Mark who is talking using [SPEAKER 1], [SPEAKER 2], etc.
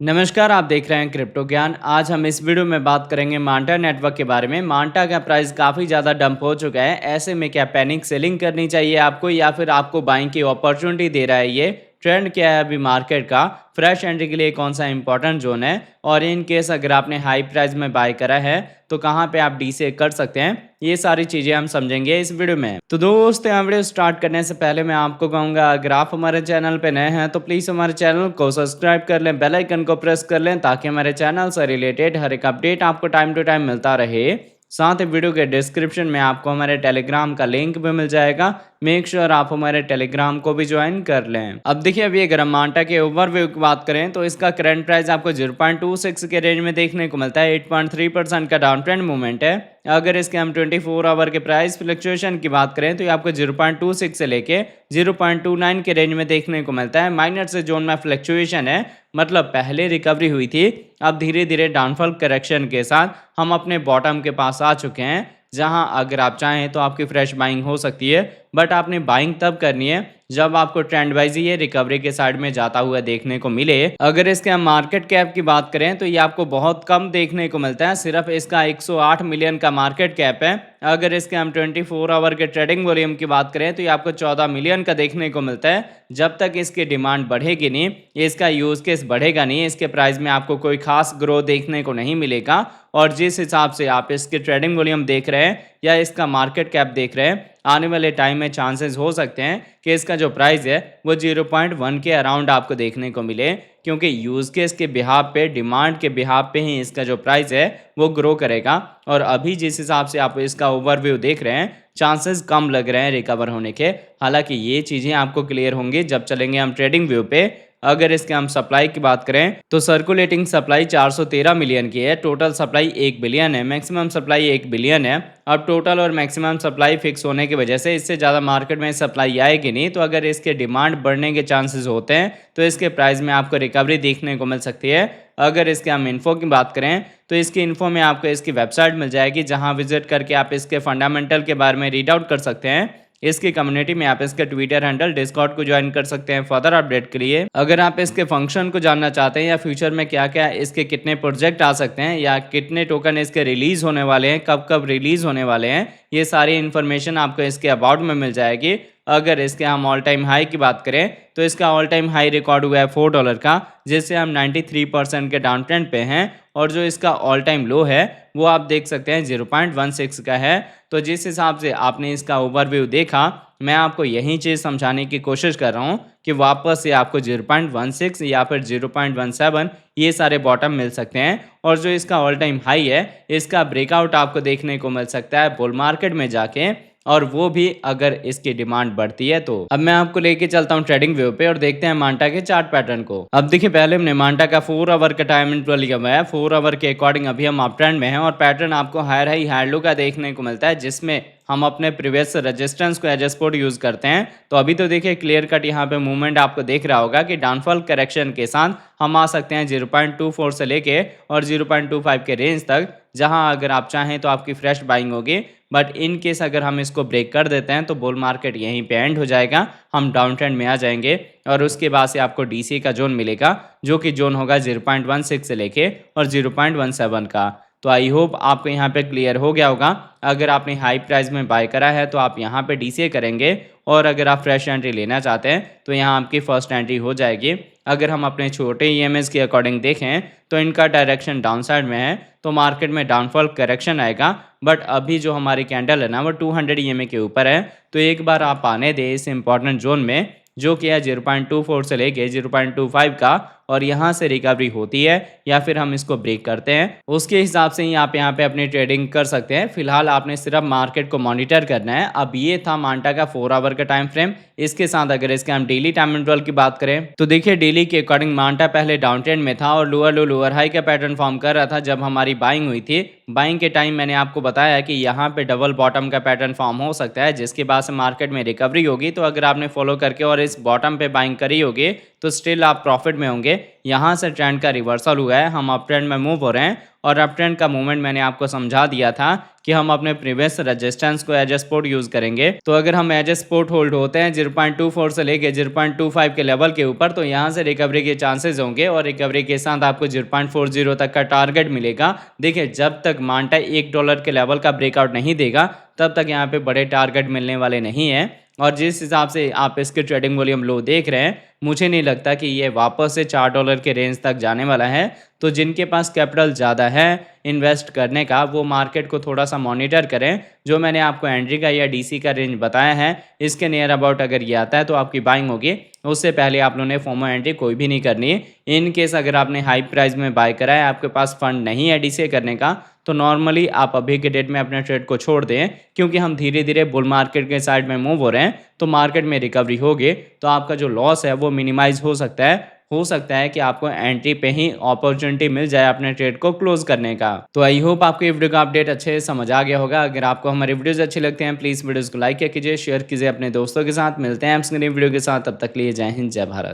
[SPEAKER 1] नमस्कार, आप देख रहे हैं क्रिप्टो ज्ञान। आज हम इस वीडियो में बात करेंगे मांटा नेटवर्क के बारे में। मांटा का प्राइस काफ़ी ज़्यादा डंप हो चुका है। ऐसे में क्या पैनिक सेलिंग करनी चाहिए आपको, या फिर आपको बाइंग की अपॉर्चुनिटी दे रहा है ये? ट्रेंड क्या है अभी मार्केट का? फ्रेश एंट्री के लिए कौन सा इंपॉर्टेंट जोन है? और इन केस अगर आपने हाई प्राइस में बाय करा है तो कहाँ पे आप डीसे कर सकते हैं? ये सारी चीज़ें हम समझेंगे इस वीडियो में। तो दोस्तों, यहाँ वीडियो स्टार्ट करने से पहले मैं आपको कहूँगा, अगर आप हमारे चैनल पे नए हैं तो प्लीज़ हमारे चैनल को सब्सक्राइब कर लें, बेल आइकन को प्रेस कर लें, ताकि हमारे चैनल से रिलेटेड हर एक अपडेट आपको टाइम टू टाइम मिलता रहे। साथ ही वीडियो के डिस्क्रिप्शन में आपको हमारे टेलीग्राम का लिंक भी मिल जाएगा। मेक श्योर आप हमारे टेलीग्राम को भी ज्वाइन कर लें। अब देखिए, अभी अगर हम मांटा के ओवरव्यू की बात करें तो इसका करंट प्राइस आपको 0.26 के रेंज में देखने को मिलता है। 8.3% का डाउन ट्रेंड मूवमेंट है। अगर इसके हम 24 आवर के प्राइस फ्लक्चुएशन की बात करें तो ये आपको 0.26 से लेके 0.29 के रेंज में देखने को मिलता है। माइनर से जोन में फ्लक्चुएशन है, मतलब पहले रिकवरी हुई थी, अब धीरे धीरे डाउनफॉल करेक्शन के साथ हम अपने बॉटम के पास आ चुके हैं, जहां अगर आप चाहें तो आपकी फ्रेश बाइंग हो सकती है। बट आपने बाइंग तब करनी है जब आपको ट्रेंड वाइज ये रिकवरी के साइड में जाता हुआ देखने को मिले। अगर इसके हम मार्केट कैप की बात करें तो ये आपको बहुत कम देखने को मिलता है। सिर्फ इसका 108 मिलियन का मार्केट कैप है। अगर इसके हम 24 आवर के ट्रेडिंग वॉल्यूम की बात करें तो ये आपको 14 मिलियन का देखने को मिलता है। जब तक इसकी डिमांड बढ़ेगी नहीं, इसका यूज केस बढ़ेगा नहीं, इसके प्राइस में आपको कोई खास ग्रोथ देखने को नहीं मिलेगा। और जिस हिसाब से आप इसके ट्रेडिंग वॉल्यूम देख रहे हैं या इसका मार्केट कैप देख रहे हैं, आने वाले टाइम में चांसेस हो सकते हैं कि इसका जो प्राइस है वो 0.1 के अराउंड आपको देखने को मिले, क्योंकि यूज केस के बिहाफ पे, डिमांड के बिहाफ पे ही इसका जो प्राइस है वो ग्रो करेगा। और अभी जिस हिसाब से आप इसका ओवरव्यू देख रहे हैं, चांसेस कम लग रहे हैं रिकवर होने के। हालांकि ये चीज़ें आपको क्लियर होंगी जब चलेंगे हम ट्रेडिंग व्यू पे। अगर इसके हम सप्लाई की बात करें तो सर्कुलेटिंग सप्लाई 413 मिलियन की है, टोटल सप्लाई 1 बिलियन है, मैक्सिमम सप्लाई 1 बिलियन है। अब टोटल और मैक्सिमम सप्लाई फिक्स होने की वजह से इससे ज़्यादा मार्केट में सप्लाई आएगी नहीं। तो अगर इसके डिमांड बढ़ने के चांसेस होते हैं तो इसके प्राइस में आपको रिकवरी देखने को मिल सकती है। अगर इसके हम इन्फो की बात करें तो इसकी इन्फो में आपको इसकी वेबसाइट मिल जाएगी, जहां विजिट करके आप इसके फंडामेंटल के बारे में रीड आउट कर सकते हैं। इसकी कम्युनिटी में आप इसके ट्विटर हैंडल, डिस्कॉर्ड को ज्वाइन कर सकते हैं फर्दर अपडेट के लिए। अगर आप इसके फंक्शन को जानना चाहते हैं या फ्यूचर में क्या क्या इसके कितने प्रोजेक्ट आ सकते हैं या कितने टोकन इसके रिलीज होने वाले हैं, कब कब रिलीज होने वाले हैं, ये सारी इन्फॉर्मेशन आपको इसके अबाउट में मिल जाएगी। अगर इसके हम ऑल टाइम हाई की बात करें तो इसका ऑल टाइम हाई रिकॉर्ड हुआ है $4 का, जिससे हम 93% के डाउन ट्रेंड पे हैं। और जो इसका ऑल टाइम लो है वो आप देख सकते हैं 0.16 का है। तो जिस हिसाब से आपने इसका ओवरव्यू देखा, मैं आपको यही चीज़ समझाने की कोशिश कर रहा हूँ कि वापस से आपको 0.16 या फिर 0.17 ये सारे बॉटम मिल सकते हैं। और जो इसका ऑल टाइम हाई है, इसका ब्रेकआउट आपको देखने को मिल सकता है बुल मार्केट में जाके, और वो भी अगर इसकी डिमांड बढ़ती है तो। अब मैं आपको लेके चलता हूँ ट्रेडिंग व्यू पे और देखते हैं मांटा के चार्ट पैटर्न को। अब देखिए, पहले हमने मांटा का 4 आवर का टाइम इंटरवल लिया हुआ है। 4 आवर के अकॉर्डिंग अभी हम अप ट्रेंड में हैं और पैटर्न आपको हायर हाई हायर लो का देखने को मिलता है, जिसमें हम अपने प्रीवियस रेजिस्टेंस को एज सपोर्ट यूज करते हैं। तो अभी तो देखिए क्लियर कट यहाँ पे मूवमेंट आपको देख रहा होगा कि डाउनफॉल करेक्शन के साथ हम आ सकते हैं 0.24 से लेके और 0.25 के रेंज तक, जहां अगर आप चाहें तो आपकी फ्रेश बाइंग होगी। बट इन केस अगर हम इसको ब्रेक कर देते हैं तो बुल मार्केट यहीं पे एंड हो जाएगा, हम डाउन ट्रेंड में आ जाएंगे। और उसके बाद से आपको डीसी का जोन मिलेगा, जो कि जोन होगा 0.16 से लेके और 0.17 का। तो आई होप आपको यहाँ पे क्लियर हो गया होगा। अगर आपने हाई प्राइस में बाय करा है तो आप यहाँ पे डीसीए करेंगे, और अगर आप फ्रेश एंट्री लेना चाहते हैं तो यहाँ आपकी फर्स्ट एंट्री हो जाएगी। अगर हम अपने छोटे ईएमएस के अकॉर्डिंग देखें तो इनका डायरेक्शन डाउन साइड में है, तो मार्केट में डाउनफॉल करेक्शन आएगा। बट अभी जो हमारी कैंडल है ना वो 200 ईएमए के ऊपर है। तो एक बार आप आने दें इस इंपॉर्टेंट जोन में, जो कि है 0.24 से लेके 0.25 का, और यहाँ से रिकवरी होती है या फिर हम इसको ब्रेक करते हैं, उसके हिसाब से ही आप यहाँ पे अपनी ट्रेडिंग कर सकते हैं। फिलहाल आपने सिर्फ मार्केट को मॉनिटर करना है। अब ये था मांटा का 4 आवर का टाइम फ्रेम। इसके साथ अगर इसके हम डेली टाइम इंटरवल की बात करें तो देखिए, डेली के अकॉर्डिंग मांटा पहले डाउन ट्रेंड में था और लोअर लो लोअर हाई का पैटर्न फॉर्म कर रहा था जब हमारी बाइंग हुई थी। बाइंग के टाइम मैंने आपको बताया कि यहाँ पे डबल बॉटम का पैटर्न फॉर्म हो सकता है, जिसके बाद से मार्केट में रिकवरी होगी। तो अगर आपने फॉलो करके और इस बॉटम पे बाइंग करी होगी तो स्टिल आप प्रॉफिट में होंगे। यहाँ से ट्रेंड का रिवर्सल हुआ है, हम अप ट्रेंड में मूव हो रहे हैं और अप ट्रेंड का मूवमेंट मैंने आपको समझा दिया था कि हम अपने प्रीवियस रेजिस्टेंस को एज ए सपोर्ट यूज़ करेंगे। तो अगर हम एज ए सपोर्ट होल्ड होते हैं 0.24 से लेके 0.25 के लेवल के ऊपर, तो यहाँ से रिकवरी के चांसेस होंगे और रिकवरी के साथ आपको 0.40 तक का टारगेट मिलेगा। देखिए, जब तक मांटा $1 के लेवल का ब्रेकआउट नहीं देगा तब तक यहाँ पे बड़े टारगेट मिलने वाले नहीं है। और जिस हिसाब से आप इसके ट्रेडिंग वॉल्यूम लो देख रहे हैं, मुझे नहीं लगता कि ये वापस से $4 के रेंज तक जाने वाला है। तो जिनके पास कैपिटल ज़्यादा है इन्वेस्ट करने का, वो मार्केट को थोड़ा सा मॉनिटर करें। जो मैंने आपको एंट्री का या डीसी का रेंज बताया है, इसके नियर अबाउट अगर ये आता है तो आपकी बाइंग होगी। उससे पहले आप लोगों ने फोमो एंट्री कोई भी नहीं करनी है। इन केस अगर आपने हाई प्राइस में बाय करा है, आपके पास फंड नहीं है डीसी करने का, तो नॉर्मली आप अभी के डेट में अपने ट्रेड को छोड़ दें, क्योंकि हम धीरे धीरे बुल मार्केट के साइड में मूव हो रहे हैं। तो मार्केट में रिकवरी होगी तो आपका जो लॉस है वो मिनिमाइज हो सकता है। हो सकता है कि आपको एंट्री पे ही अपॉर्चुनिटी मिल जाए अपने ट्रेड को क्लोज करने का। तो आई होप आपको ये वीडियो का अपडेट अच्छे से समझ आ गया होगा। अगर आपको हमारे वीडियोस अच्छे लगते हैं प्लीज़ वीडियोस को लाइक कीजिए, शेयर कीजिए अपने दोस्तों के साथ। मिलते हैं आपसे नई वीडियो के साथ, तब तक लिए जय हिंद जय भारत।